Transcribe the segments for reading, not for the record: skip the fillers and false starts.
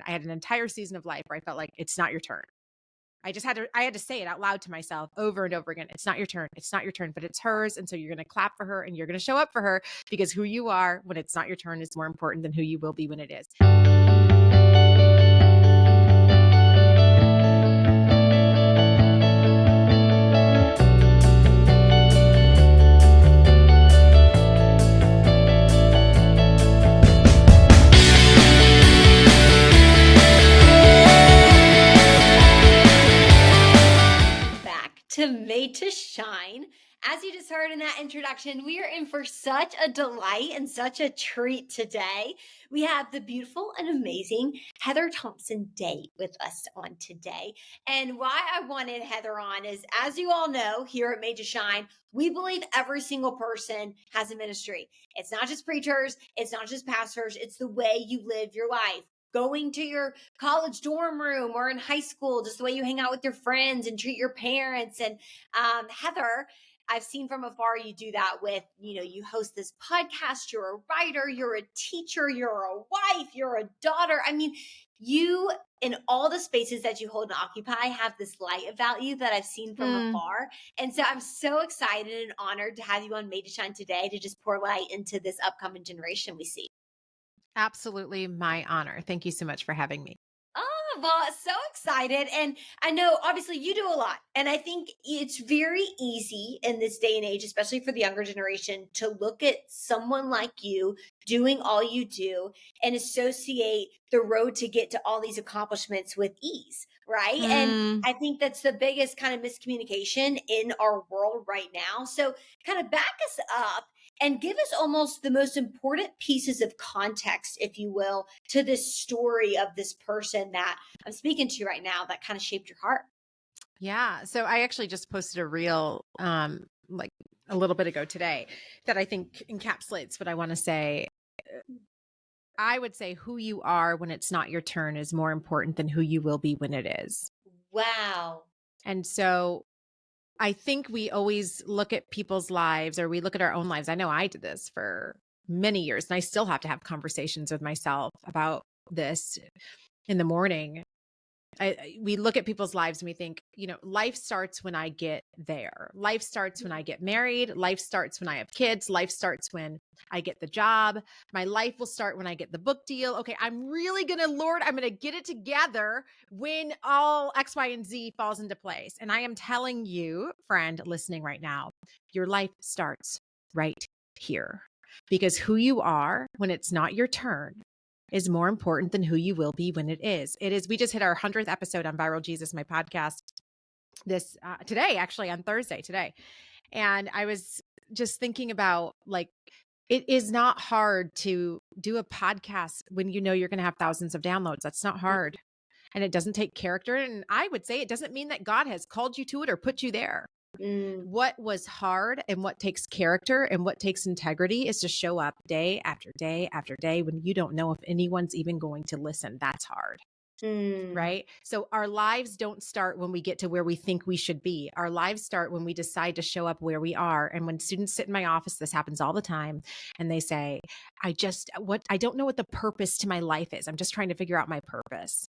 I had an entire season of life where I felt like it's not your turn. I had to say it out loud to myself over and over again. It's not your turn. It's not your turn, but it's hers. And so you're going to clap for her and you're going to show up for her, because who you are when it's not your turn is more important than who you will be when it is. To Made to Shine. As you just heard in that introduction, we are in for such a delight and such a treat today. We have the beautiful and amazing Heather Thompson Day with us on today. And why I wanted Heather on is, as you all know, here at Made to Shine, we believe every single person has a ministry. It's not just preachers, it's not just pastors, it's the way you live your life. Going to your college dorm room or in high school, just the way you hang out with your friends and treat your parents. And Heather, I've seen from afar you do that with, you host this podcast, you're a writer, you're a teacher, you're a wife, you're a daughter. I mean, you, in all the spaces that you hold and occupy, have this light about you that I've seen from afar. And so I'm so excited and honored to have you on Made to Shine today to just pour light into this upcoming generation we see. Absolutely my honor. Thank you so much for having me. Oh, well, so excited. And I know obviously you do a lot. And I think it's very easy in this day and age, especially for the younger generation, to look at someone like you doing all you do and associate the road to get to all these accomplishments with ease, right? And I think that's the biggest kind of miscommunication in our world right now. So kind of back us up and give us almost the most important pieces of context, if you will, to this story of this person that I'm speaking to right now that kind of shaped your heart. Yeah. So I actually just posted a reel like a little bit ago today that I think encapsulates what I want to say. I would say who you are when it's not your turn is more important than who you will be when it is. Wow. And so I think we always look at people's lives, or we look at our own lives. I know I did this for many years, and I still have to have conversations with myself about this in the morning. We look at people's lives and we think, life starts when I get there. Life starts when I get married. Life starts when I have kids. Life starts when I get the job. My life will start when I get the book deal. Okay, I'm going to get it together when all X, Y, and Z falls into place. And I am telling you, friend listening right now, your life starts right here. Because who you are when it's not your turn is more important than who you will be when it is. We just hit our 100th episode on Viral Jesus, my podcast, this today, actually on Thursday today. And I was just thinking about, it is not hard to do a podcast when you know you're going to have thousands of downloads. That's not hard. And it doesn't take character. And I would say it doesn't mean that God has called you to it or put you there. What was hard and what takes character and what takes integrity is to show up day after day after day when you don't know if anyone's even going to listen. That's hard. Right? So our lives don't start when we get to where we think we should be. Our lives start when we decide to show up where we are. And when students sit in my office, this happens all the time. And they say, I don't know what the purpose to my life is. I'm just trying to figure out my purpose.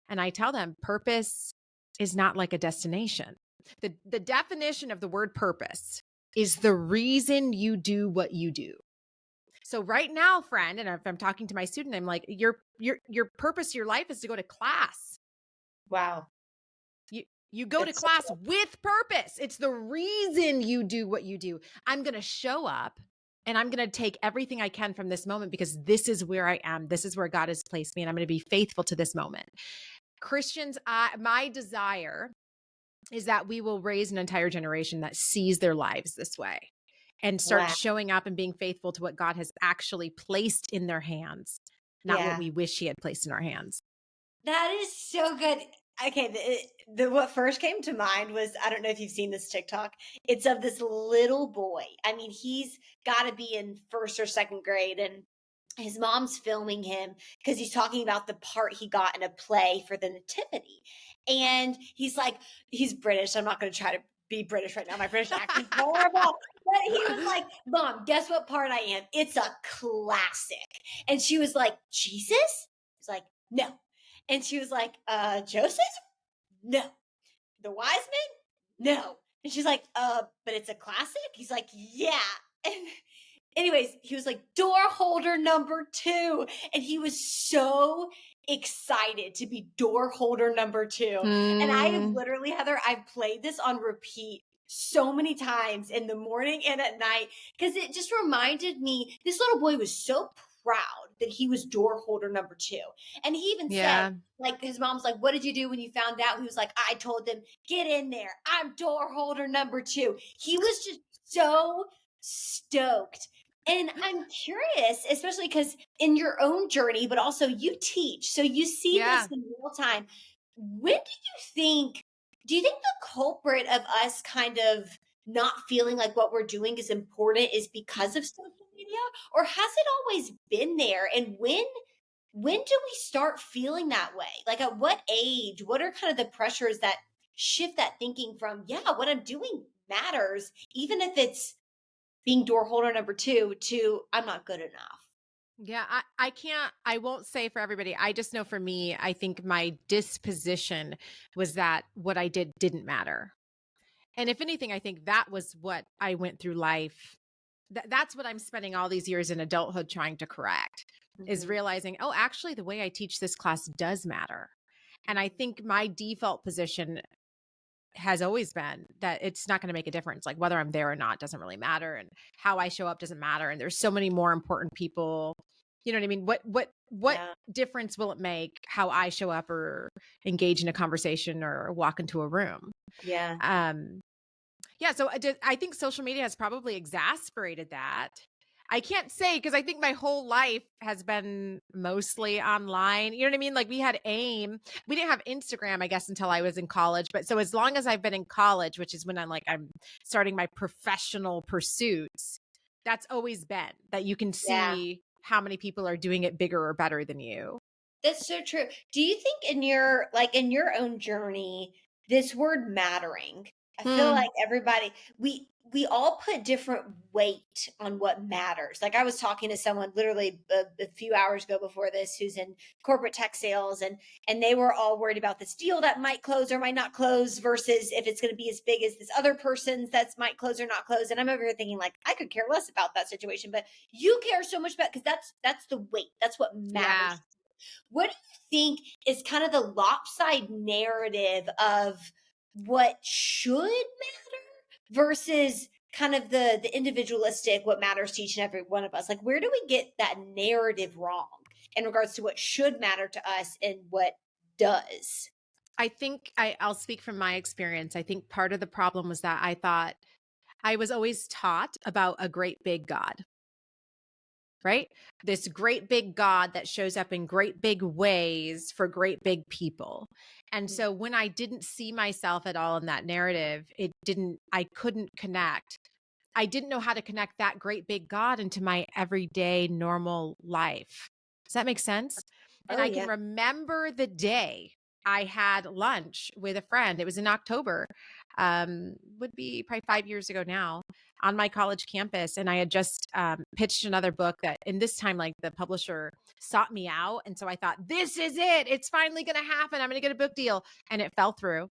And I tell them, purpose is not like a destination. The definition of the word purpose is the reason you do what you do. So right now, friend, and if I'm talking to my student, I'm like, your purpose, your life is to go to class. Wow. You go to class with purpose. It's the reason you do what you do. I'm going to show up and I'm going to take everything I can from this moment because this is where I am. This is where God has placed me. And I'm going to be faithful to this moment. Christians, my desire is that we will raise an entire generation that sees their lives this way and start showing up and being faithful to what God has actually placed in their hands, not what we wish he had placed in our hands. That is so good. Okay, what first came to mind was, I don't know if you've seen this TikTok. It's of this little boy. I mean, he's got to be in first or second grade, and his mom's filming him because he's talking about the part he got in a play for the Nativity. And he's like, he's British. I'm not going to try to be British right now. My British accent's horrible. But he was like, Mom, guess what part I am? It's a classic. And she was like, Jesus? He's like, no. And she was like, Joseph? No. The Wise Men? No. And she's like, but it's a classic? He's like, yeah. And anyways, he was like, door holder number 2. And he was so excited to be door holder number 2. And I have Mm, literally, Heather, I've played this on repeat so many times in the morning and at night because it just reminded me this little boy was so proud that he was door holder number 2. And he even said, yeah. like, his mom's like, what did you do when you found out? He was like, I told them, get in there. I'm door holder number 2. He was just so stoked. And I'm curious, especially because in your own journey, but also you teach, so you see this Yeah. in real time. When do you think the culprit of us kind of not feeling like what we're doing is important is because of social media? Or has it always been there? And when do we start feeling that way? Like at what age? What are kind of the pressures that shift that thinking from, yeah, what I'm doing matters, even if it's being door holder number 2 to I'm not good enough. Yeah, I can't, I won't say for everybody. I just know for me, I think my disposition was that what I did didn't matter. And if anything, I think that was what I went through life. That's what I'm spending all these years in adulthood trying to correct is Mhm. realizing, oh, actually, the way I teach this class does matter. And I think my default position has always been that it's not going to make a difference. Like whether I'm there or not doesn't really matter. And how I show up doesn't matter. And there's so many more important people. You know what I mean? What Yeah. difference will it make how I show up or engage in a conversation or walk into a room? Yeah. Um, yeah, so I think social media has probably exasperated that. I can't say because I think my whole life has been mostly online. You know what I mean? Like we had AIM. We didn't have Instagram, I guess, until I was in college. But so as long as I've been in college, which is when I'm starting my professional pursuits, that's always been that you can Yeah. see how many people are doing it bigger or better than you. That's so true. Do you think in your own journey, this word mattering, I feel Hmm. like everybody we all put different weight on what matters. Like I was talking to someone literally a few hours ago before this who's in corporate tech sales and they were all worried about this deal that might close or might not close versus if it's going to be as big as this other person's that's might close or not close. And I'm over here thinking like I could care less about that situation, but you care so much about because that's the weight. That's what Yeah. matters. What do you think is kind of the lopsided narrative of what should matter versus kind of the individualistic what matters to each and every one of us? Like where do we get that narrative wrong in regards to what should matter to us and what does? I think I'll speak from my experience. I think part of the problem was that I thought I was always taught about a great big God, right? This great big God that shows up in great big ways for great big people. And Mm. so when I didn't see myself at all in that narrative, I couldn't connect. I didn't know how to connect that great big God into my everyday normal life. Does that make sense? And Oh I can yeah. remember the day I had lunch with a friend. It was in October, would be probably 5 years ago now, on my college campus. And I had just pitched another book that, in this time, like the publisher sought me out. And so I thought, this is it. It's finally going to happen. I'm going to get a book deal. And it fell through.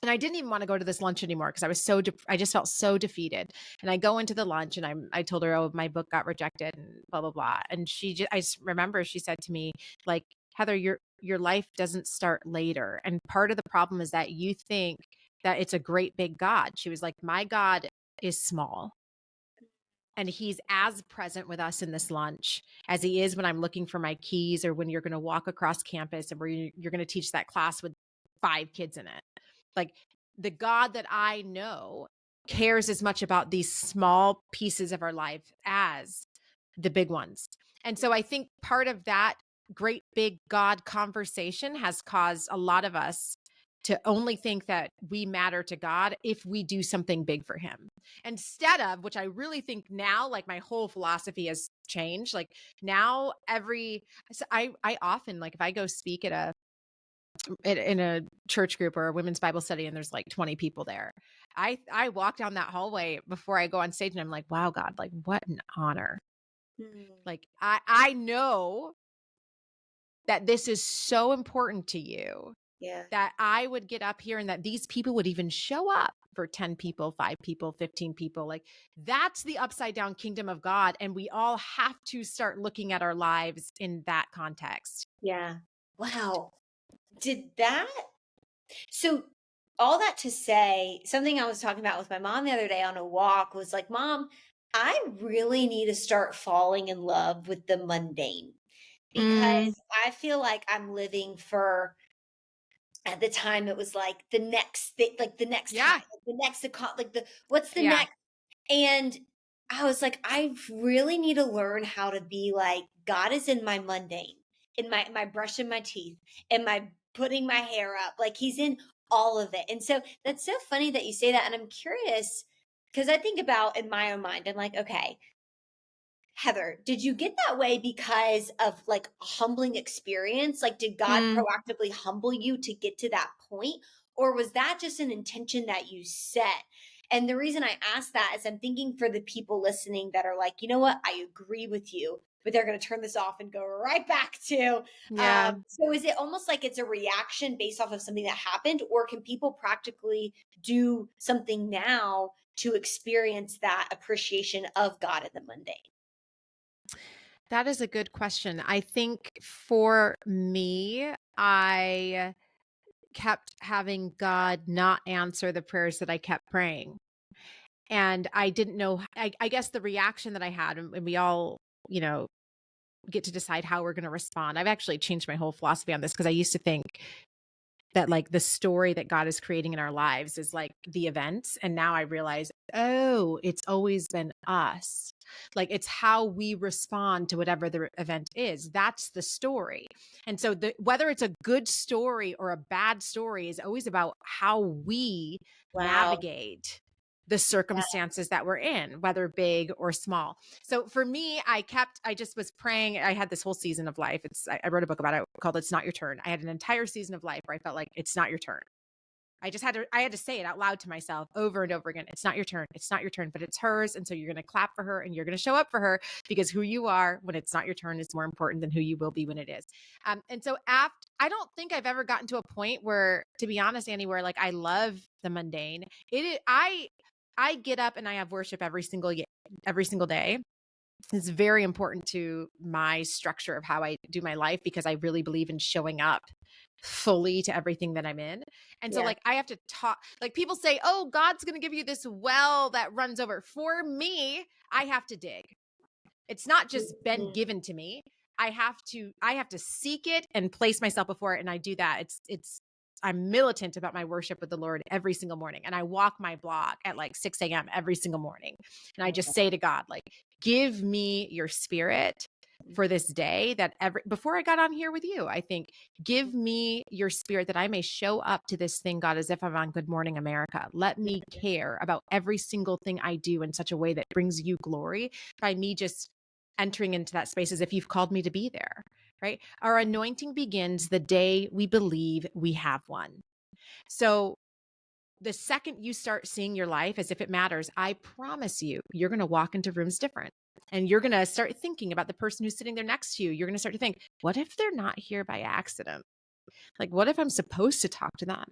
And I didn't even want to go to this lunch anymore because I was I just felt so defeated. And I go into the lunch and I told her, oh, my book got rejected and blah, blah, blah. And I just remember she said to me, like, Heather, your life doesn't start later. And part of the problem is that you think that it's a great big God. She was like, my God is small. And he's as present with us in this lunch as he is when I'm looking for my keys or when you're going to walk across campus and where you're going to teach that class with 5 kids in it. Like the God that I know cares as much about these small pieces of our life as the big ones. And so I think part of that great big God conversation has caused a lot of us to only think that we matter to God if we do something big for him. Instead of, which I really think now, like my whole philosophy has changed. Like now I often, like if I go speak in a church group or a women's Bible study and there's like 20 people there, I walk down that hallway before I go on stage and I'm like, wow, God, like what an honor. Mm. Like I know that this is so important to you Yeah. that I would get up here and that these people would even show up for 10 people, 5 people, 15 people. Like that's the upside down kingdom of God. And we all have to start looking at our lives in that context. Yeah. Wow. Did that So, all that to say, something I was talking about with my mom the other day on a walk was like, Mom, I really need to start falling in love with the mundane Mm, because I feel like I'm living for, at the time, it was like the next thing, like the next high, yeah. like the next, like what's the Yeah. next? And I was like, I really need to learn how to be like, God is in my mundane, in my brushing my teeth, in my putting my hair up. Like he's in all of it. And so that's so funny that you say that. And I'm curious because I think about in my own mind, I'm like, okay, Heather, did you get that way because of like a humbling experience? Like, did God Mm, proactively humble you to get to that point? Or was that just an intention that you set? And the reason I ask that is I'm thinking for the people listening that are like, you know what, I agree with you, but they're going to turn this off and go right back to. yeah. So is it almost like it's a reaction based off of something that happened? Or can people practically do something now to experience that appreciation of God in the mundane? That is a good question. I think for me, I kept having God not answer the prayers that I kept praying. And I didn't know, I guess the reaction that I had, and we all, you know, get to decide how we're going to respond. I've actually changed my whole philosophy on this because I used to think that like the story that God is creating in our lives is like the events. And now I realize, oh, it's always been us. Like it's how we respond to whatever the event is. That's the story. And so whether it's a good story or a bad story is always about how we Wow. navigate the circumstances that we're in, whether big or small. So for me, I just was praying. I had this whole season of life. I wrote a book about it called It's Not Your Turn. I had an entire season of life where I felt like it's not your turn. I had to say it out loud to myself over and over again. It's not your turn. It's not your turn, but it's hers. And so you're going to clap for her and you're going to show up for her because who you are when it's not your turn is more important than who you will be when it is. And so I don't think I've ever gotten to a point where, to be honest, Annie, where like I love the mundane. I get up and I have worship every single day. It's very important to my structure of how I do my life because I really believe in showing up fully to everything that I'm in. And so Yeah. like I have to talk, like people say, "Oh, God's going to give you this well that runs over." For me, I have to dig. It's not just been Mhm. given to me. I have to seek it and place myself before it, and I do that. I'm militant about my worship with the Lord every single morning, and I walk my block at like 6 a.m. every single morning, and I just say to God, like, give me your spirit for this day. That every before I got on here with you, I think, give me your spirit that I may show up to this thing, God, as if I'm on Good Morning America. Let me care about every single thing I do in such a way that brings you glory by me just entering into that space as if you've called me to be there, right? Our anointing begins the day we believe we have one. So the second you start seeing your life as if it matters, I promise you, you're going to walk into rooms different. And you're going to start thinking about the person who's sitting there next to you. You're going to start to think, what if they're not here by accident? Like, what if I'm supposed to talk to them?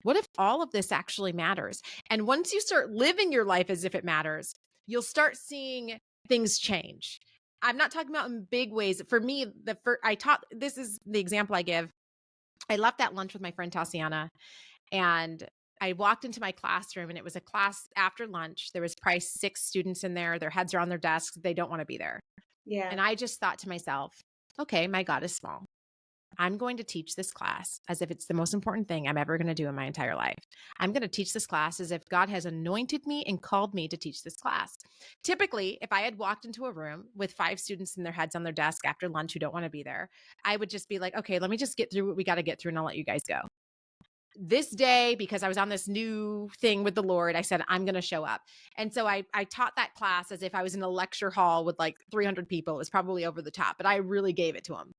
What if all of this actually matters? And once you start living your life as if it matters, you'll start seeing things change. I'm not talking about in big ways. For me, this is the example I give. I left that lunch with my friend Tatiana, and I walked into my classroom, and it was a class after lunch. There was probably 6 students in there. Their heads are on their desks. They don't want to be there. Yeah. And I just thought to myself, okay, my God is small. I'm going to teach this class as if it's the most important thing I'm ever going to do in my entire life. I'm going to teach this class as if God has anointed me and called me to teach this class. Typically, if I had walked into a room with 5 students in their heads on their desk after lunch who don't want to be there, I would just be like, okay, let me just get through what we got to get through and I'll let you guys go. This day, because I was on this new thing with the Lord, I said, I'm going to show up. And so I taught that class as if I was in a lecture hall with like 300 people. It was probably over the top, but I really gave it to them.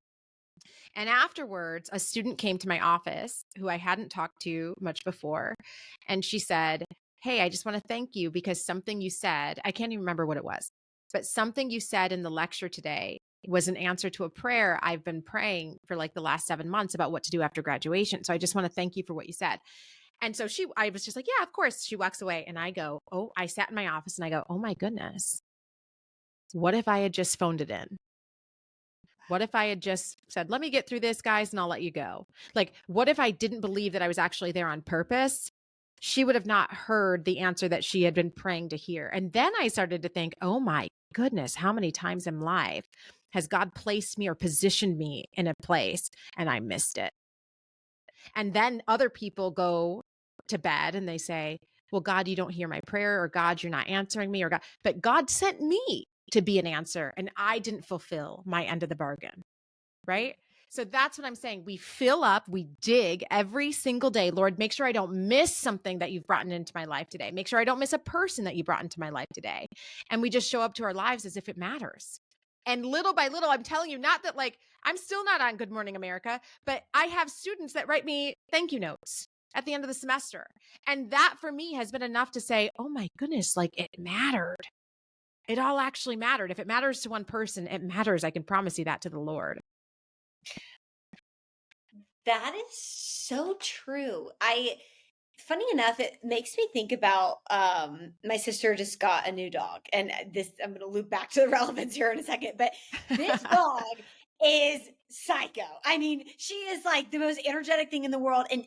And afterwards, a student came to my office who I hadn't talked to much before. And she said, "Hey, I just want to thank you because something you said, I can't even remember what it was, but something you said in the lecture today was an answer to a prayer I've been praying for like the last 7 months about what to do after graduation. So I just want to thank you for what you said. And so I was just like, yeah, of course. She walks away and I go, oh, I sat in my office and I go, oh my goodness. What if I had just phoned it in? What if I had just said, let me get through this, guys, and I'll let you go? Like, what if I didn't believe that I was actually there on purpose? She would have not heard the answer that she had been praying to hear. And then I started to think, oh my goodness, how many times in life has God placed me or positioned me in a place and I missed it? And then other people go to bed and they say, well, God, you don't hear my prayer, or God, you're not answering me, or God, but God sent me to be an answer and I didn't fulfill my end of the bargain. Right. So that's what I'm saying. We fill up, we dig every single day. Lord, make sure I don't miss something that you've brought into my life today. Make sure I don't miss a person that you brought into my life today. And we just show up to our lives as if it matters. And little by little, I'm telling you, not that like I'm still not on Good Morning America, but I have students that write me thank you notes at the end of the semester. And that for me has been enough to say, oh my goodness, like it mattered. It all actually mattered. If it matters to one person, it matters. I can promise you that to the Lord. That is so true. Funny enough, it makes me think about my sister just got a new dog. And this I'm gonna loop back to the relevance here in a second, but this dog is psycho. I mean, she is like the most energetic thing in the world. And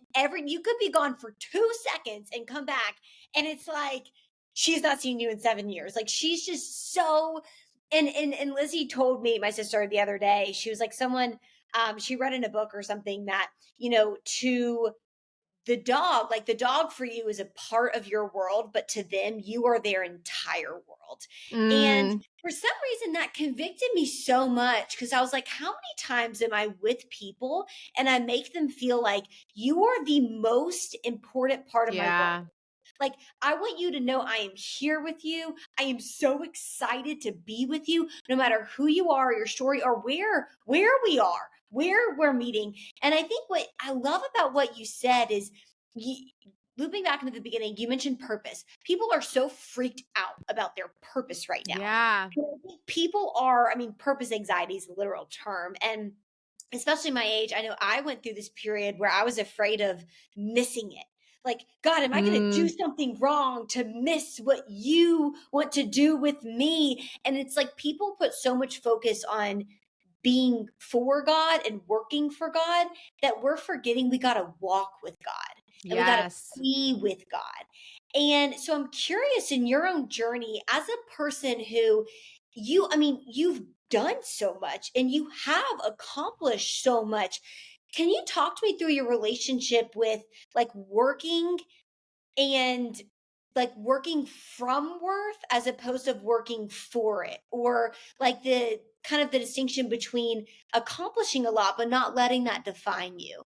you could be gone for 2 seconds and come back, and it's like she's not seen you in 7 years. Like she's just so and Lizzie told me, my sister, the other day, she was like, someone she read in a book or something that, to the dog, like the dog for you is a part of your world, but to them, you are their entire world. And Mm, for some reason, that convicted me so much because I was like, how many times am I with people and I make them feel like you are the most important part of my world? yeah. Like, I want you to know I am here with you. I am so excited to be with you, no matter who you are, your story, or where we are, where we're meeting. And I think what I love about what you said is you, looping back into the beginning, you mentioned purpose. People are so freaked out about their purpose right now. Yeah. And I think people are, I mean, purpose anxiety is a literal term. And especially my age, I know I went through this period where I was afraid of missing it. Like, God, am I going to do Mm, something wrong to miss what you want to do with me? And it's like people put so much focus on being for God and working for God that we're forgetting we got to walk with God and we got to yes. be with God. And so I'm curious, in your own journey as a person who I mean, you've done so much and you have accomplished so much. Can you talk to me through your relationship with like working and like working from worth as opposed to working for it, or like the kind of the distinction between accomplishing a lot but not letting that define you?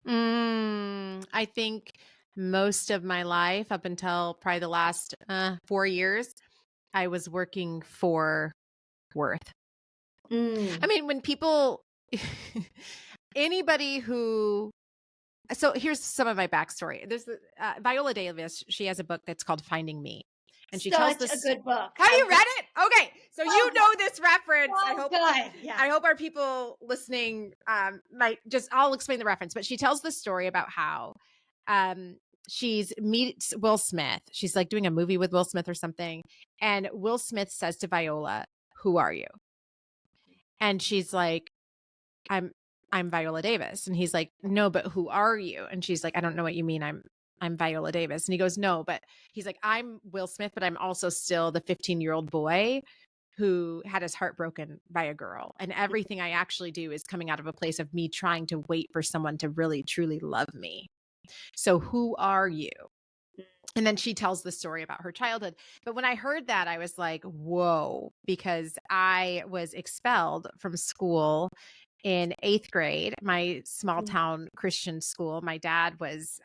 I think most of my life, up until probably the last 4 years, I was working for worth. I Mm. mean, when people, anybody who, so here's some of my backstory. There's Viola Davis. She has a book that's called Finding Me. And she tells Such a this. good book. Have I you love read it? Okay. So so you good. know this reference. I So hope good. Yeah. I hope our people listening might just, I'll explain the reference, but she tells the story about how um, she's meets Will Smith. She's like doing a movie with Will Smith or something. And Will Smith says to Viola, who are you? And she's like, I'm, I'm Viola Davis. And he's like, no, but who are you? And she's like, I don't know what you mean. I'm Viola Davis. And he goes, no, but he's like, I'm Will Smith, but I'm also still the 15-year-old boy who had his heart broken by a girl. And everything I actually do is coming out of a place of me trying to wait for someone to really, truly love me. So who are you? And then she tells the story about her childhood. But when I heard that, I was like, whoa, because I was expelled from school in 8th grade, my small town Christian school. My dad was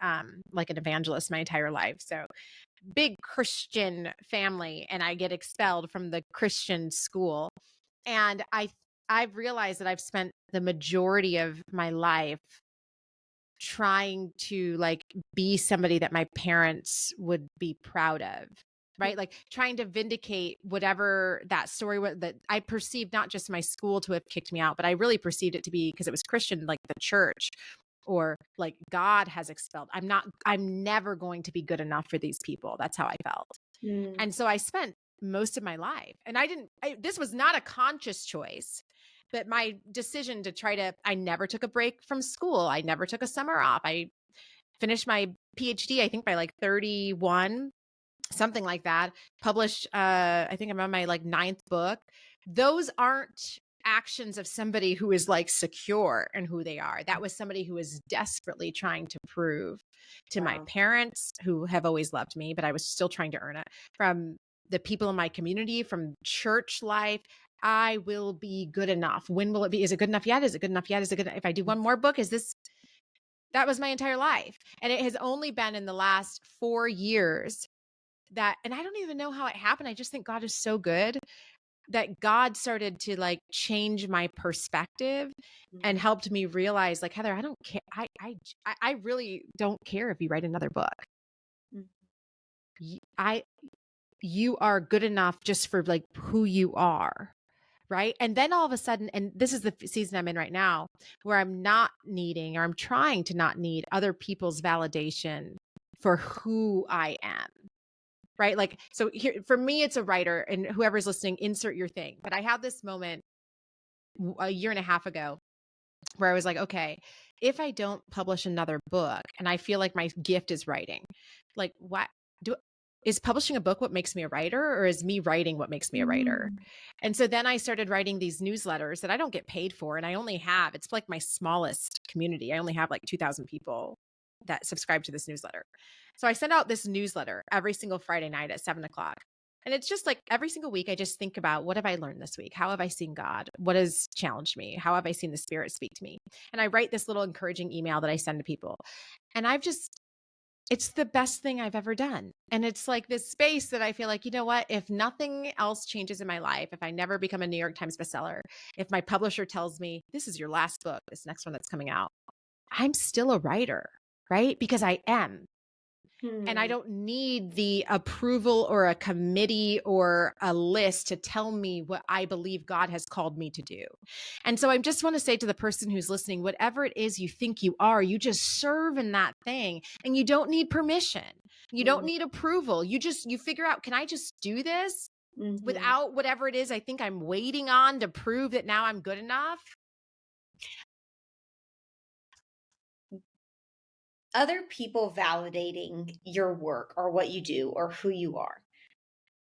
like an evangelist my entire life. So big Christian family, and I get expelled from the Christian school. And I've realized that I've spent the majority of my life trying to like be somebody that my parents would be proud of. right? Like trying to vindicate whatever that story was that I perceived, not just my school to have kicked me out, but I really perceived it to be because it was Christian, like the church, or like God has expelled. I'm never going to be good enough for these people. That's how I felt. Mm. And so I spent most of my life, and this was not a conscious choice, but my decision to I never took a break from school. I never took a summer off. I finished my PhD, I think by like 31, something like that. Published, I think I'm on my like ninth book. Those aren't actions of somebody who is like secure in who they are. That was somebody who was desperately trying to prove to my Wow. parents, who have always loved me, but I was still trying to earn it, from the people in my community, from church life. I will be good enough. When will it be? Is it good enough yet? Is it good enough yet? Is it good? If I do one more book, that was my entire life. And it has only been in the last 4 years and I don't even know how it happened. I just think God is so good that God started to like change my perspective and Mhm. helped me realize, like, Heather, I don't care. I really don't care if you write another book. Mm. I You are good enough just for like who you are. Right. And then all of a sudden, and this is the season I'm in right now, where I'm not needing, or I'm trying to not need, other people's validation for who I am. Right. Like, so here for me, it's a writer, and whoever's listening, insert your thing. But I had this moment a year and a half ago where I was like, okay, if I don't publish another book and I feel like my gift is writing, like what do is publishing a book what makes me a writer, or is me writing what makes me a writer? Mm. And so then I started writing these newsletters that I don't get paid for. And it's like my smallest community. I only have like 2,000 people that subscribe to this newsletter. So I send out this newsletter every single Friday night at 7 o'clock. And it's just like every single week, I just think about, what have I learned this week? How have I seen God? What has challenged me? How have I seen the Spirit speak to me? And I write this little encouraging email that I send to people. And it's the best thing I've ever done. And it's like this space that I feel like, you know what? If nothing else changes in my life, if I never become a New York Times bestseller, if my publisher tells me, this is your last book, this next one that's coming out, I'm still a writer, right? Because I am. And I Hmm. don't need the approval or a committee or a list to tell me what I believe God has called me to do. And so I just want to say to the person who's listening, whatever it is you think you are, you just serve in that thing, and you don't need permission. You don't Mm. need approval. You figure out, can I just do this Mhm. without whatever it is I think I'm waiting on to prove that now I'm good enough? Other people validating your work or what you do or who you are.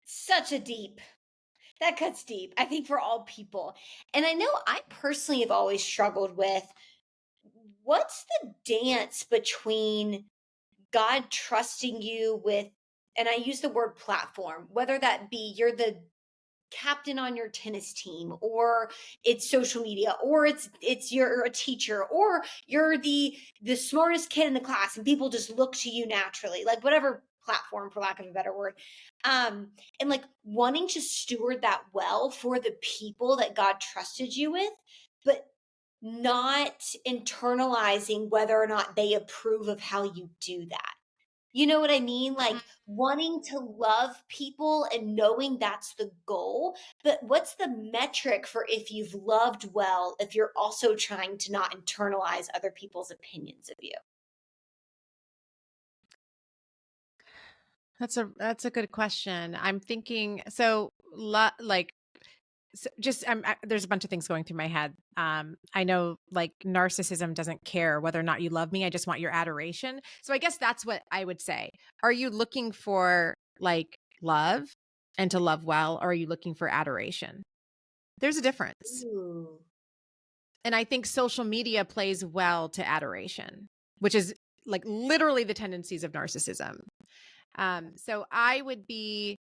Such a deep that cuts deep, I think, for all people. And I know I personally have always struggled with what's the dance between God trusting you with, and I use the word platform, whether that be you're the captain on your tennis team, or it's social media, or it's you're a teacher, or you're the smartest kid in the class and people just look to you naturally, like whatever platform, for lack of a better word. And like wanting to steward that well for the people that God trusted you with, but not internalizing whether or not they approve of how you do that. You know what I mean? Like wanting to love people and knowing that's the goal. But what's the metric for if you've loved well, if you're also trying to not internalize other people's opinions of you? That's a good question. I'm thinking, like, so just there's a bunch of things going through my head. I know, like, narcissism doesn't care whether or not you love me. I just want your adoration. So I guess that's what I would say. Are you looking for like love and to love well, or are you looking for adoration? There's a difference. Ooh. And I think social media plays well to adoration, which is like literally the tendencies of narcissism. So I would be,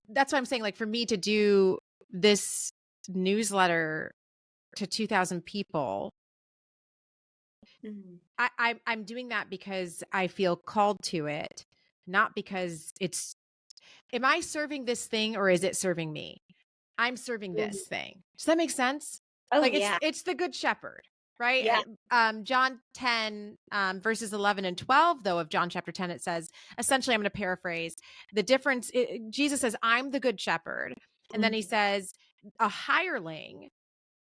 that's what I'm saying. Like, for me to do this newsletter to 2,000 people, Mhm. I'm doing that because I feel called to it, not because am I serving this thing or is it serving me? I'm serving Mhm. this thing. Does that make sense? Oh, Like, yeah. it's the good shepherd. right? Yeah. John 10, verses 11 and 12, though, of John chapter 10, it says, essentially, I'm going to paraphrase the difference. Jesus says, I'm the good shepherd. And then he Mhm. says, a hireling,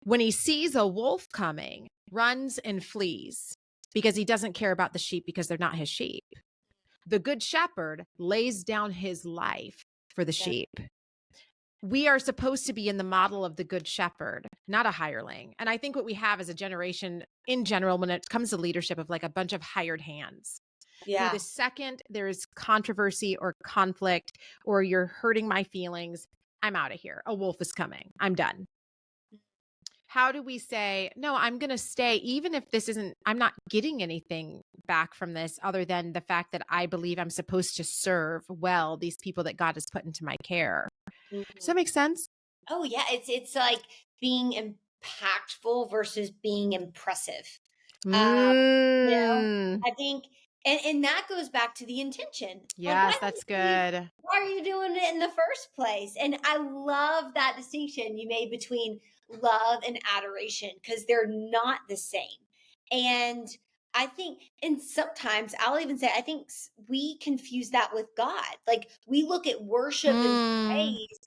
when he sees a wolf coming, runs and flees because he doesn't care about the sheep because they're not his sheep. The good shepherd lays down his life for the Yeah. sheep. We are supposed to be in the model of the good shepherd, not a hireling. And I think what we have as a generation in general, when it comes to leadership, of like a bunch of hired hands, who the Yeah. second there's controversy or conflict or you're hurting my feelings, I'm out of here. A wolf is coming. I'm done. How do we say, no, I'm going to stay, even if this isn't, I'm not getting anything back from this other than the fact that I believe I'm supposed to serve well these people that God has put into my care. Does Mhm. that make sense? Oh yeah, it's like being impactful versus being impressive. Um, you know, Mm. I think, and that goes back to the intention. Like, Yes, that's good. why are you doing it in the first place? And I love that distinction you made between love and adoration because they're not the same. And I think, and sometimes I'll even say, I think we confuse that with God. Like, we look at worship and Mm. praise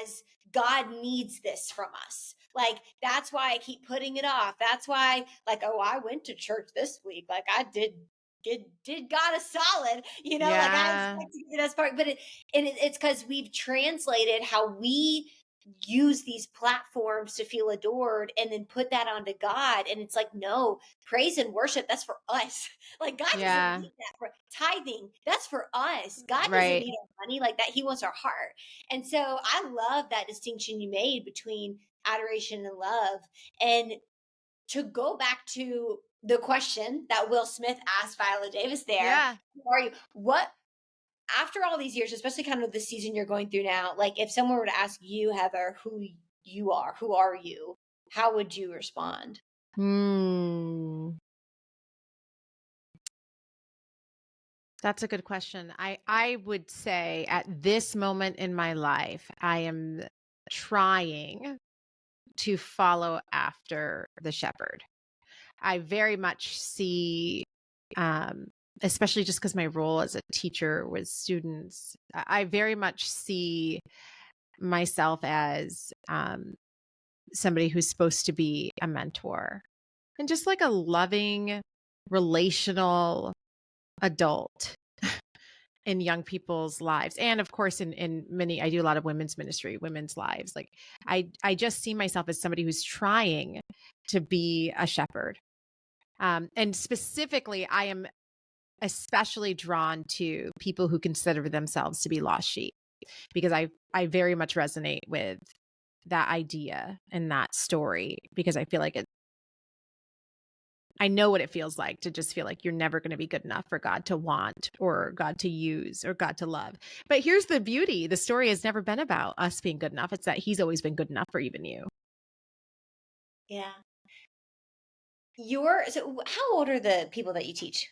as God needs this from us. Like, that's why I keep putting it off. That's why, like, oh, I went to church this week. Like, I did God a solid, like I Yeah. expect to get the best part. But it's because we've translated how we use these platforms to feel adored and then put that onto God. And it's like, no, praise and worship, that's for us. Like, God doesn't Yeah. need that. For tithing, that's for us. God doesn't Right. need our money like that. He wants our heart. And so I love that distinction you made between adoration and love. And to go back to the question that Will Smith asked Viola Davis there, Yeah. who are you? What, after all these years, especially kind of the season you're going through now, like if someone were to ask you, Heather, who are you? How would you respond? Hmm. That's a good question. I would say at this moment in my life, I am trying to follow after the shepherd. I very much see, um, especially just because my role as a teacher with students, I very much see myself as somebody who's supposed to be a mentor and just like a loving, relational adult in young people's lives. And of course, in many, I do a lot of women's ministry, women's lives. Like I just see myself as somebody who's trying to be a shepherd. And specifically, I am especially drawn to people who consider themselves to be lost sheep because I very much resonate with that idea and that story because I feel like I know what it feels like to just feel like you're never going to be good enough for God to want or God to use or God to love. But here's the beauty. The story has never been about us being good enough. It's that he's always been good enough for even you. Yeah. So how old are the people that you teach?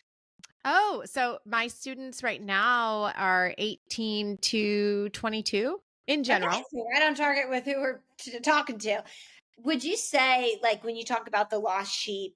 Oh, so my students right now are 18 to 22 in Okay, general. so right on target with who we're talking to. Would you say, like, when you talk about the lost sheep,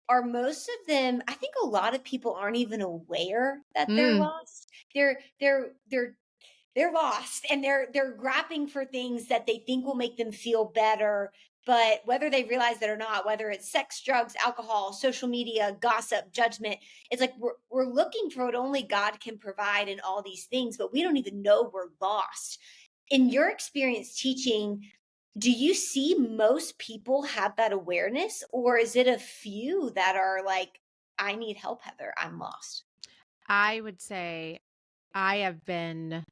are most of them, I think a lot of people aren't even aware that they're Mm, lost. They're lost and they're grapping for things that they think will make them feel better, but whether they realize it or not, whether it's sex, drugs, alcohol, social media, gossip, judgment, it's like we're looking for what only God can provide in all these things, but we don't even know we're lost. In your experience teaching, do you see most people have that awareness, or is it a few that are like, I need help, Heather, I'm lost? I would say I have been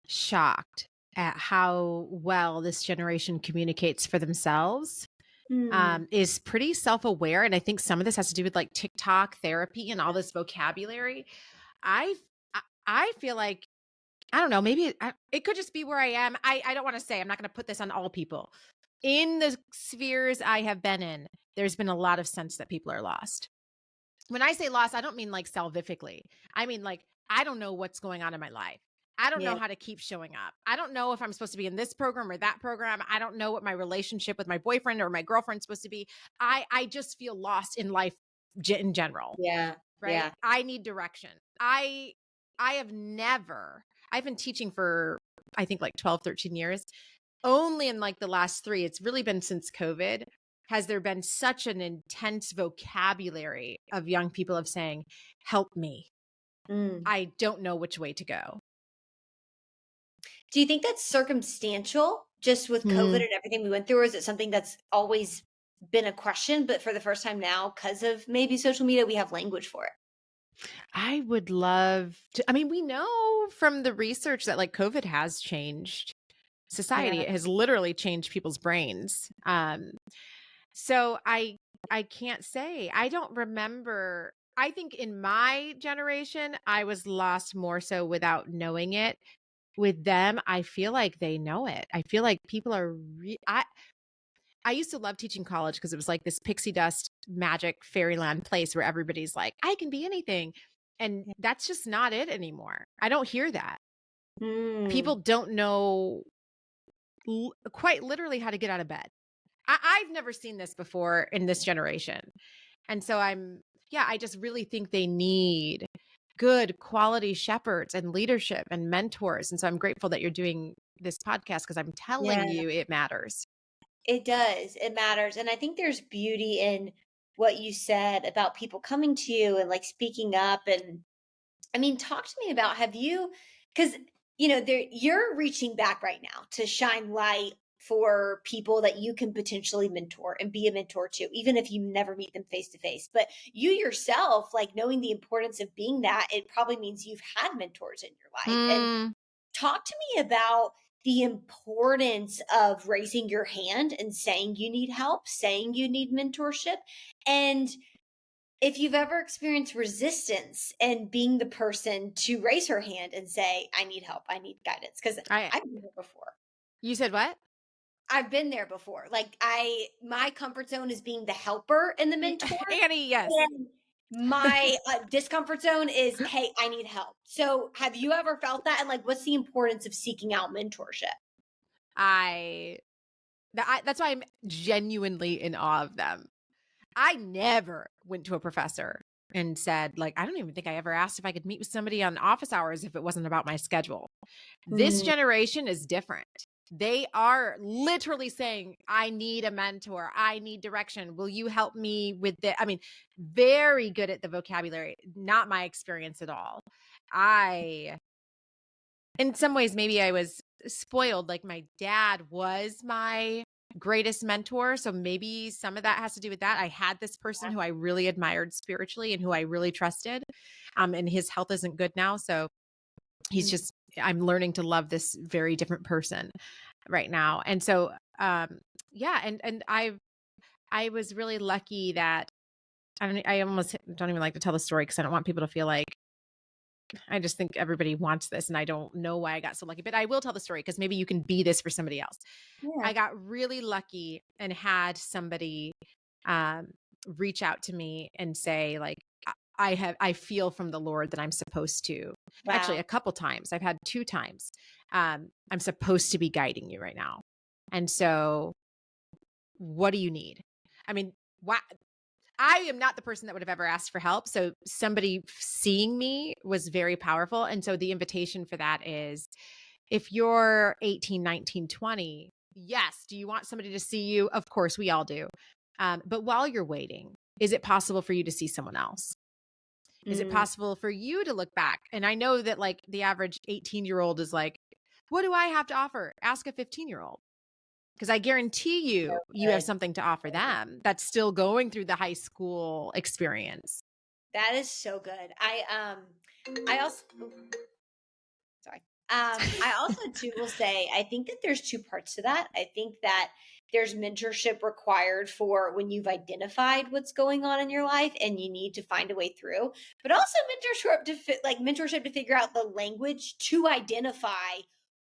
shocked at how well this generation communicates for themselves. Hmm. Is pretty self-aware, and I think some of this has to do with like TikTok therapy and all this vocabulary. I I feel like I don't know, maybe it could just be where I am. I don't want to say, I'm not going to put this on all people. In the spheres I have been in, there's been a lot of sense that people are lost. When I say lost, I don't mean like salvifically. I mean like I don't know what's going on in my life. I don't know Yeah. how to keep showing up. I don't know if I'm supposed to be in this program or that program. I don't know what my relationship with my boyfriend or my girlfriend's supposed to be. I just feel lost in life in general, Yeah. right? Yeah. I need direction. I have never I've been teaching for I think like 12, 13 years. Only in like the last 3, it's really been since COVID, has there been such an intense vocabulary of young people of saying, "Help me. Mm. I don't know which way to go." Do you think that's circumstantial just with COVID Hmm. and everything we went through? Or is it something that's always been a question, but for the first time now, because of maybe social media, we have language for it? I would love to I mean, we know from the research that like COVID has changed society. Yeah. It has literally changed people's brains. So I can't say. I don't remember. I think in my generation, I was lost more so without knowing it. With them, I feel like they know it. I feel like people are I used to love teaching college because it was like this pixie dust magic fairyland place where everybody's like, I can be anything. And Yeah. that's just not it anymore. I don't hear that. People Mm. don't know quite literally how to get out of bed. I've never seen this before in this generation. And so yeah, I just really think they need good quality shepherds and leadership and mentors. And so I'm grateful that you're doing this podcast because I'm Yeah. telling you it matters. It does. It matters. And I think there's beauty in what you said about people coming to you and like speaking up. And I mean, talk to me about have you, because, there you're reaching back right now to shine light for people that you can potentially mentor and be a mentor to, even if you never meet them face to face. But you yourself, like knowing the importance of being that, it probably means you've had mentors in your life. And Hmm. talk to me about the importance of raising your hand and saying you need help, saying you need mentorship, and if you've ever experienced resistance and being the person to raise her hand and say, I need help, I need guidance. Because I I've been there before. You said what? I've been there before. Like my comfort zone is being the helper and the mentor. Annie, yes. And my discomfort zone is, hey, I need help. So have you ever felt that? And like, what's the importance of seeking out mentorship? I that's why I'm genuinely in awe of them. I never went to a professor and said, like, I don't even think I ever asked if I could meet with somebody on office hours if it wasn't about my schedule. This Mm. generation is different. They are literally saying, I need a mentor. I need direction. Will you help me with the? I mean, very good at the vocabulary. Not my experience at all. I, in some ways, maybe I was spoiled. Like my dad was my greatest mentor. So maybe some of that has to do with that. I had this person who I really admired spiritually and who I really trusted. And his health isn't good now. So he's Mm. just, I'm learning to love this very different person right now. And so, yeah. And I was really lucky that I almost don't even like to tell the story because I don't want people to feel like I just think everybody wants this and I don't know why I got so lucky, but I will tell the story because maybe you can be this for somebody else. I Yeah. got really lucky and had somebody um, reach out to me and say, like, I feel from the Lord that I'm supposed to. Actually, Wow. a couple times. I've had 2 times. I'm supposed to be guiding you right now. And so, what do you need? I mean, why? I am not the person that would have ever asked for help. So somebody seeing me was very powerful. And so the invitation for that is if you're 18, 19, 20, yes, do you want somebody to see you? Of course, we all do. But while you're waiting, is it possible for you to see someone else? Is it Mm. possible for you to look back? And I know that like the average 18-year-old is like, what do I have to offer? Ask a 15-year-old. Because I guarantee So you have good. something to offer them that's still going through the high school experience. That is so good. I also sorry. I also too will say I think that there's two parts to that. I think that there's mentorship required for when you've identified what's going on in your life and you need to find a way through, but also mentorship to figure out the language to identify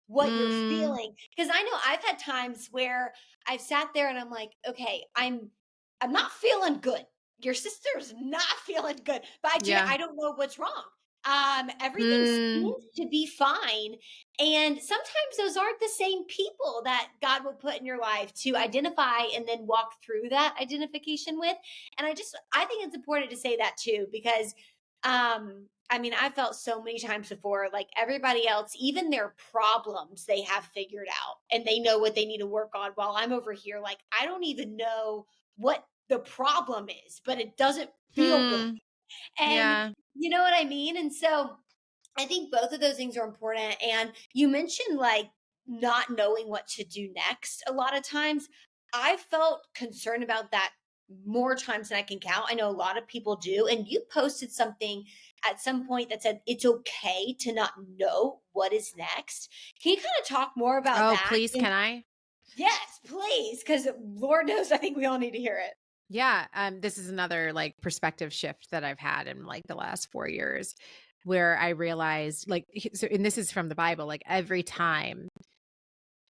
what you're Mm, feeling. Because I know I've had times where I've sat there and I'm like, okay, I'm not feeling good. Your sister's not feeling good, but yeah. I don't know what's wrong. Everything Hmm. seems to be fine. And sometimes those aren't the same people that God will put in your life to identify and then walk through that identification with. And I think it's important to say that too, because I mean, I felt so many times before, like everybody else, even their problems, they have figured out and they know what they need to work on. While I'm over here, like, I don't even know what the problem is, but it doesn't feel good. Hmm. And Yeah. you know what I mean? And so I think both of those things are important. And you mentioned like not knowing what to do next. A lot of times I felt concerned about that more times than I can count. I know a lot of people do. And you posted something at some point that said it's okay to not know what is next. Can you kind of talk more about Oh, that? please, And can I? yes, please, because Lord knows I think we all need to hear it. Yeah, this is another like perspective shift that I've had in like the last 4 years where I realized like so and this is from the Bible, like every time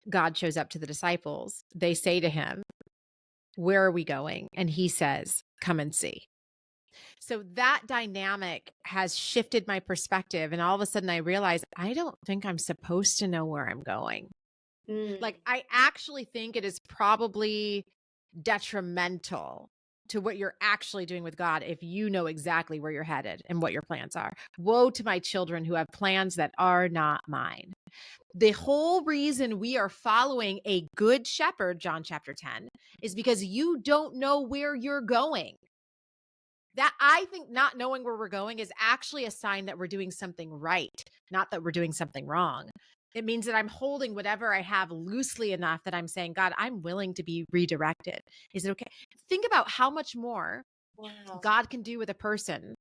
God shows up to the disciples, they say to him, "Where are we going?" And he says, "Come and see." So that dynamic has shifted my perspective and all of a sudden I realize I don't think I'm supposed to know where I'm going. Like Mm, I actually think it is probably detrimental to what you're actually doing with God if you know exactly where you're headed and what your plans are. Woe to my children who have plans that are not mine. The whole reason we are following a good shepherd, John chapter 10, is because you don't know where you're going. That I think not knowing where we're going is actually a sign that we're doing something right, not that we're doing something wrong. It means that I'm holding whatever I have loosely enough that I'm saying, God, I'm willing to be redirected. Is it okay? Think about how much more wow. God can do with a person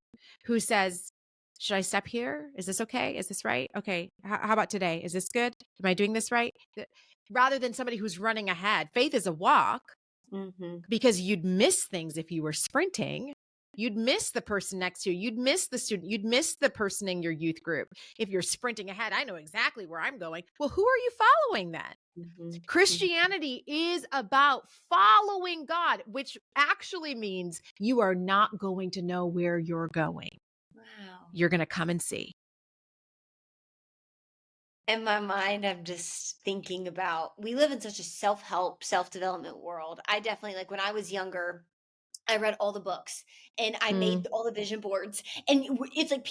who says, should I step here? Is this okay? Is this right? Okay. How about today? Is this good? Am I doing this right? Rather than somebody who's running ahead. Faith is a walk Hmm. because you'd miss things if you were sprinting. You'd miss the person next to you. You'd miss the student. You'd miss the person in your youth group. If you're sprinting ahead, I know exactly where I'm going. Well, who are you following then? Hmm. Christianity is about following God, which actually means you are not going to know where you're going. Wow. You're going to come and see. In my mind, I'm just thinking about we live in such a self-help, self-development world. I definitely like when I was younger, I read all the books and I Mm, made all the vision boards. And it's like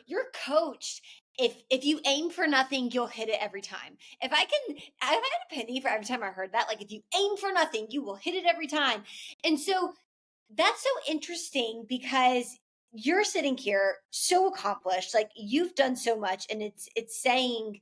you're coached. If you aim for nothing, you'll hit it every time. I've had a penny for every time I heard that. Like if you aim for nothing, you will hit it every time. And so that's so interesting because you're sitting here so accomplished, like you've done so much, and it's saying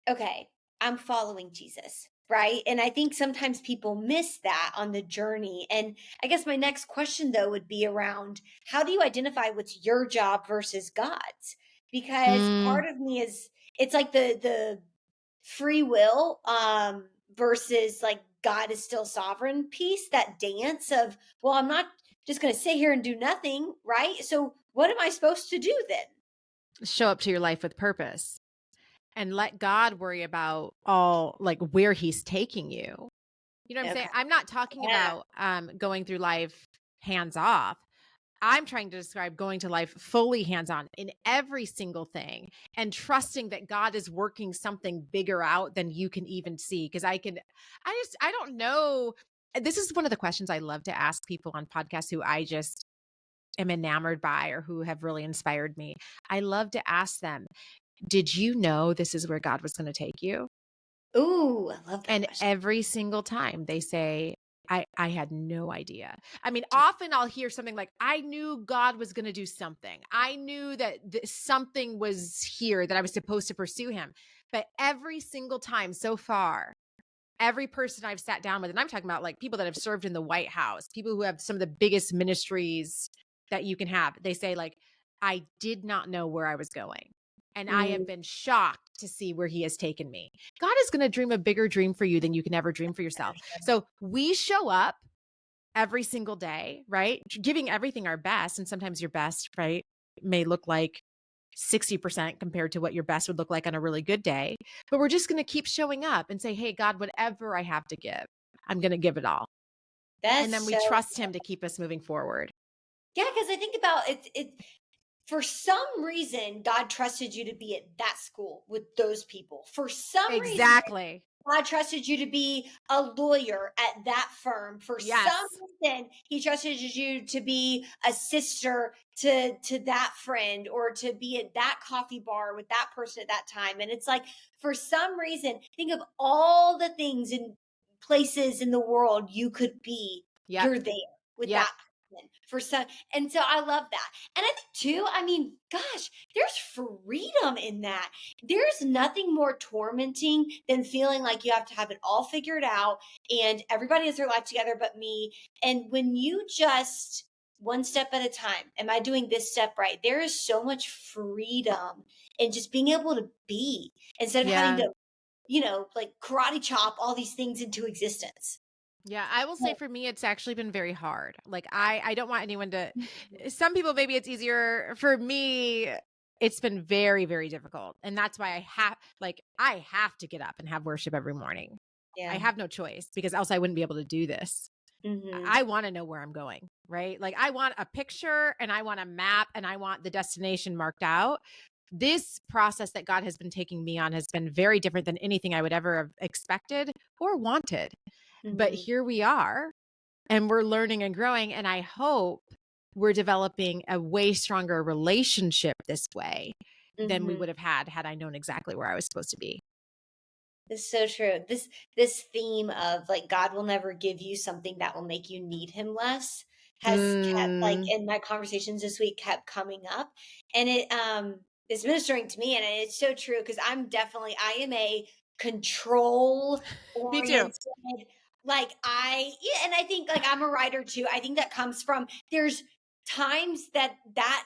okay, I'm following Jesus, right? And I think sometimes people miss that on the journey. And I guess my next question though would be around how do you identify what's your job versus God's? Because mm. part of me is it's like the free will versus like God is still sovereign piece, that dance of, well, I'm not just going to sit here and do nothing, right? So what am I supposed to do then? Show up to your life with purpose and let God worry about all like where he's taking you. You know what I'm saying? Okay. I'm not talking Yeah. about going through life hands off. I'm trying to describe going to life fully hands on in every single thing and trusting that God is working something bigger out than you can even see. Cause I don't know. This is one of the questions I love to ask people on podcasts who I just am enamored by or who have really inspired me. I love to ask them, did you know this is where God was going to take you? Ooh, I love that And question. every single time they say, I had no idea. I mean, often I'll hear something like, I knew God was going to do something. I knew that something was here that I was supposed to pursue him. But every single time so far, every person I've sat down with, and I'm talking about like people that have served in the White House, people who have some of the biggest ministries that you can have, they say like, I did not know where I was going. And I have Mm, been shocked to see where he has taken me. God is going to dream a bigger dream for you than you can ever dream for yourself. So we show up every single day, right? Giving everything our best. And sometimes your best, right, may look like 60% compared to what your best would look like on a really good day. But we're just going to keep showing up and say, hey, God, whatever I have to give, I'm going to give it all. And that's then we so trust him to keep us moving forward. yeah, because I think about it for some reason, God trusted you to be at that school with those people. For some reason, Exactly. God trusted you to be a lawyer at that firm. For some Yes. reason, He trusted you to be a sister to that friend, or to be at that coffee bar with that person at that time. And it's like, for some reason, think of all the things and places in the world you could be. Yep. You're there with Yep. that person for some. And so I love that. And I think too, I mean, gosh, there's freedom in that. There's nothing more tormenting than feeling like you have to have it all figured out and everybody has their life together but me. And when you just one step at a time, am I doing this step right? There is so much freedom in just being able to be, instead of having Yeah. to, like karate chop all these things into existence. Yeah, I will say But- for me, it's actually been very hard. Like I don't want anyone to, some people, maybe it's easier. For me, it's been very, very difficult. And that's why I have to get up and have worship every morning. I Yeah. have no choice because else I wouldn't be able to do this. Hmm. I want to know where I'm going, right? Like I want a picture and I want a map and I want the destination marked out. This process that God has been taking me on has been very different than anything I would ever have expected or wanted. But Hmm. here we are and we're learning and growing. And I hope we're developing a way stronger relationship this way than we Hmm. would have had I known exactly where I was supposed to be. It's so true. This theme of like God will never give you something that will make you need him less has kept, like, Mm, in my conversations this week, kept coming up. And it is ministering to me, and it's so true, because I am a control me too. oriented, like, yeah, and I think, like, I'm a writer too. I think that comes from, there's times that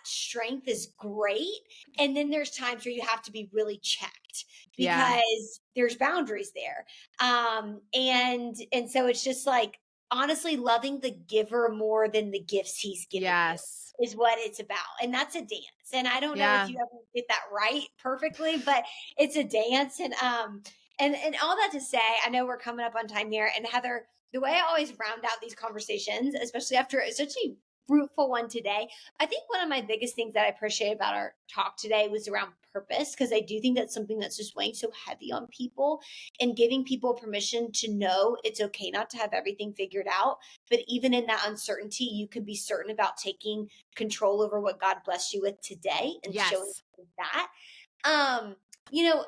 strength is great, and then there's times where you have to be really checked Yeah. because there's boundaries there. And so it's just like, honestly, loving the giver more than the gifts he's given you Yes. is what it's about. And that's a dance. And I don't know if Yeah. you ever get that right perfectly, but it's a dance. And all that to say, I know we're coming up on time here. And Heather, the way I always round out these conversations, especially after such a fruitful one today, I think one of my biggest things that I appreciate about our talk today was around purpose, because I do think that's something that's just weighing so heavy on people, and giving people permission to know it's okay not to have everything figured out. But even in that uncertainty, you can be certain about taking control over what God blessed you with today and showing Yes. that. Um, you know,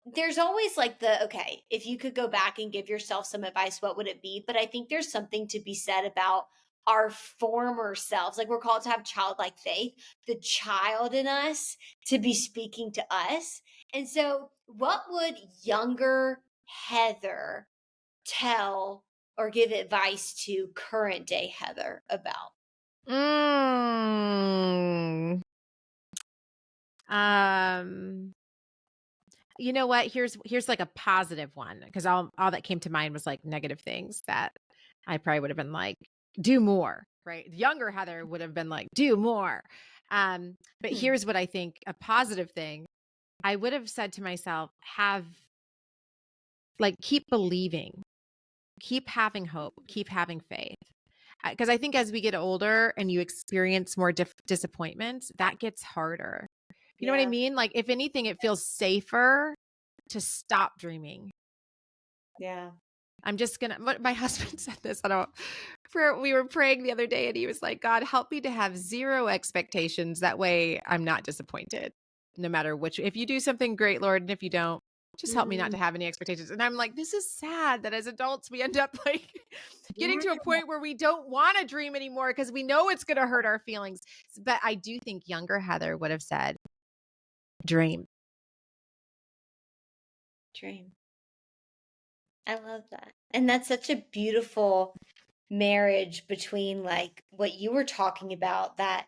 there's always like the, okay, if you could go back and give yourself some advice, what would it be? But I think there's something to be said about our former selves. Like, we're called to have childlike faith, the child in us to be speaking to us. And so, what would younger Heather tell or give advice to current day Heather about? Mm. Um, you know what? Here's like a positive one, because all that came to mind was like negative things that I probably would have been like, do more, right? Younger Heather would have been like, do more. But Hmm. here's what I think a positive thing I would have said to myself: keep believing, keep having hope, keep having faith. Because I think as we get older and you experience more disappointments, that gets harder. You know what I Yeah. mean? Like, if anything, it feels safer to stop dreaming. Yeah. I'm just gonna, what my husband said this, I don't, we were praying the other day and he was like, God, help me to have zero expectations. That way I'm not disappointed no matter which, if you do something great, Lord, and if you don't, just help me not to Mm. have any expectations. And I'm like, this is sad that as adults, we end up like getting to a Yeah. point where we don't want to dream anymore because we know it's going to hurt our feelings. But I do think younger Heather would have said, dream. Dream. I love that. And that's such a beautiful marriage between, like, what you were talking about, that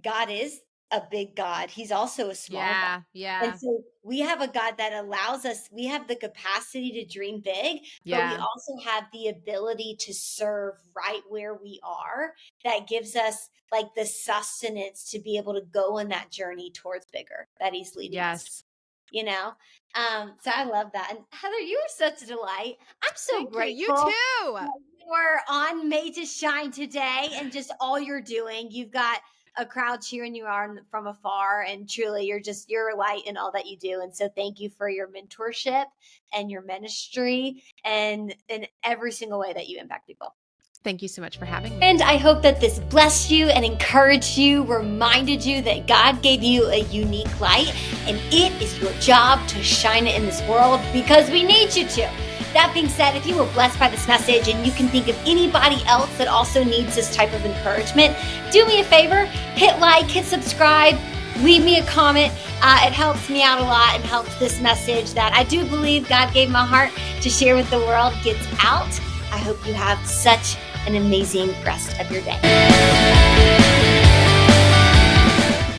God is a big God. He's also a small God. Yeah. And Yeah. so we have a God that allows us, we have the capacity to dream big, but we Yeah. also have the ability to serve right where we are. That gives us like the sustenance to be able to go on that journey towards bigger that he's leading us, Yes. you know? So I love that. And Heather, you are such a delight. I'm so Thank you. You grateful too. that you are on Made to Shine today, and just all you're doing. You've got a crowd cheering you on from afar. And truly, you're a light in all that you do. And so thank you for your mentorship and your ministry and in every single way that you impact people. Thank you so much for having me. And I hope that this blessed you and encouraged you, reminded you that God gave you a unique light, and it is your job to shine it in this world because we need you to. That being said, if you were blessed by this message and you can think of anybody else that also needs this type of encouragement, do me a favor, hit like, hit subscribe, leave me a comment. It helps me out a lot and helps this message that I do believe God gave my heart to share with the world gets out. I hope you have such an amazing rest of your day.